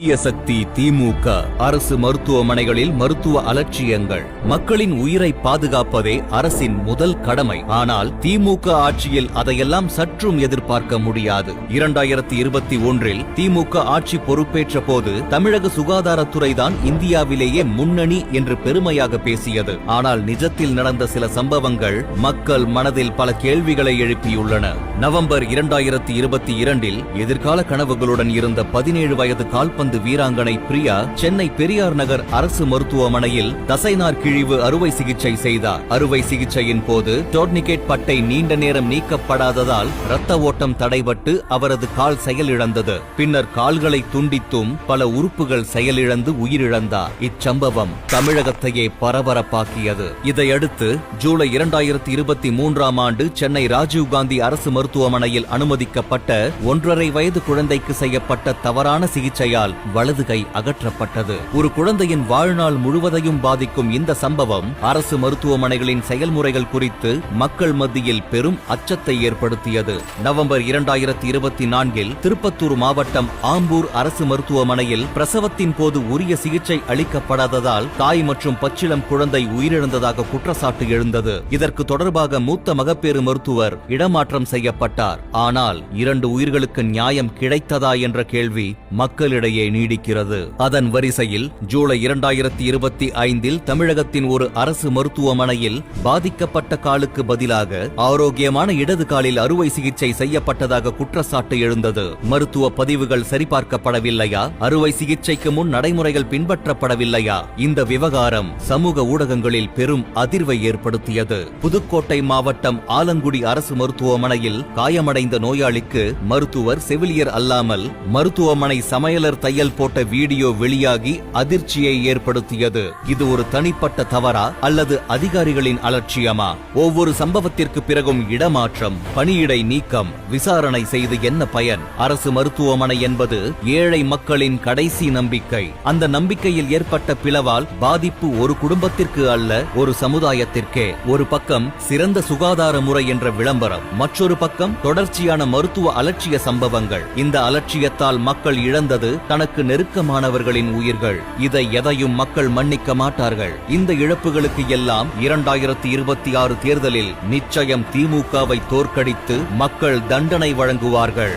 தீய சக்தி திமுக அரசு மருத்துவமனைகளில் மருத்துவ அலட்சியங்கள். மக்களின் உயிரை பாதுகாப்பதே அரசின் முதல் கடமை. ஆனால் திமுக ஆட்சியில் அதையெல்லாம் சற்றும் எதிர்பார்க்க முடியாது. 2021 திமுக ஆட்சி பொறுப்பேற்ற போது தமிழக சுகாதாரத்துறை தான் இந்தியாவிலேயே முன்னணி என்று பெருமையாக பேசியது. ஆனால் நிஜத்தில் நடந்த சில சம்பவங்கள் மக்கள் மனதில் பல கேள்விகளை எழுப்பியுள்ளன. நவம்பர் 2022 எதிர்கால கனவுகளுடன் இருந்த 17 வயது கால்பந்து வீராங்கனை பிரியா சென்னை பெரியார் நகர் அரசு மருத்துவமனையில் தசைநார் கிழிவு அறுவை சிகிச்சை செய்தார். அறுவை சிகிச்சையின் போது டோர்னிகேட் பட்டை நீண்ட நேரம் நீக்கப்படாததால் இரத்த ஓட்டம் தடைபட்டு அவரது கால் செயலிழந்தது. பின்னர் கால்களை துண்டித்தும் பல உறுப்புகள் செயலிழந்து உயிரிழந்தார். இச்சம்பவம் தமிழகத்தையே பரபரப்பாக்கியது. இதையடுத்து ஜூலை 2023 ஆண்டு சென்னை ராஜீவ்காந்தி அரசு மருத்துவமனையில் அனுமதிக்கப்பட்ட 1.5 வயது குழந்தைக்கு செய்யப்பட்ட தவறான சிகிச்சையால் வலது கை அகற்றப்பட்டது. ஒரு குழந்தையின் வாழ்நாள் முழுவதையும் பாதிக்கும் இந்த சம்பவம் அரசு மருத்துவமனைகளின் செயல்முறைகள் குறித்து மக்கள் மத்தியில் பெரும் அச்சத்தை ஏற்படுத்தியது. நவம்பர் 2024 திருப்பத்தூர் மாவட்டம் ஆம்பூர் அரசு மருத்துவமனையில் பிரசவத்தின் போது உரிய சிகிச்சை அளிக்கப்படாததால் தாய் மற்றும் பச்சிளம் குழந்தை உயிரிழந்ததாக குற்றச்சாட்டு எழுந்தது. இதற்கு தொடர்பாக மூத்த மகப்பேறு மருத்துவர் இடமாற்றம் செய்யப்பட்டார். ஆனால் 2 உயிர்களுக்கு நியாயம் கிடைத்ததா என்ற கேள்வி மக்களிடையே நீடிக்கிறது. அதன் வரிசையில் ஜூலை 2025 தமிழகத்தின் ஒரு அரசு மருத்துவமனையில் பாதிக்கப்பட்ட காலுக்கு பதிலாக ஆரோக்கியமான இடது காலில் அறுவை சிகிச்சை செய்யப்பட்டதாக குற்றச்சாட்டு எழுந்தது. மருத்துவ பதிவுகள் சரிபார்க்கப்படவில்லையா? அறுவை சிகிச்சைக்கு முன் நடைமுறைகள் பின்பற்றப்படவில்லையா? இந்த விவகாரம் சமூக ஊடகங்களில் பெரும் அதிர்வை ஏற்படுத்தியது. புதுக்கோட்டை மாவட்டம் ஆலங்குடி அரசு மருத்துவமனையில் காயமடைந்த நோயாளிக்கு மருத்துவர் செவிலியர் அல்லாமல் மருத்துவமனை சமையலர் தையல் போட்ட வீடியோ வெளியாகி அதிர்ச்சியை ஏற்படுத்தியது. இது ஒரு தனிப்பட்ட தவறா அல்லது அதிகாரிகளின் அலட்சியமா? ஒவ்வொரு சம்பவத்திற்கு பிறகும் இடமாற்றம், பணியிடை நீக்கம், விசாரணை செய்து என்ன பயன்? அரசு மருத்துவமனை என்பது ஏழை மக்களின் கடைசி நம்பிக்கை. அந்த நம்பிக்கையில் ஏற்பட்ட பிளவால் பாதிப்பு ஒரு குடும்பத்திற்கு அல்ல, ஒரு சமுதாயத்திற்கே. ஒரு பக்கம் சிறந்த சுகாதார முறை என்ற விளம்பரம், மற்றொரு பக்கம் தொடர்ச்சியான மருத்துவ அலட்சிய சம்பவங்கள். இந்த அலட்சியத்தால் மக்கள் இழந்தது தனக்கு நெருக்கமானவர்களின் உயிர்கள். இதை எதையும் மக்கள் மன்னிக்க மாட்டார்கள். இந்த இழப்புகளுக்கு எல்லாம் 2026 தேர்தலில் நிச்சயம் திமுகவை தோற்கடித்து மக்கள் தண்டனை வழங்குவார்கள்.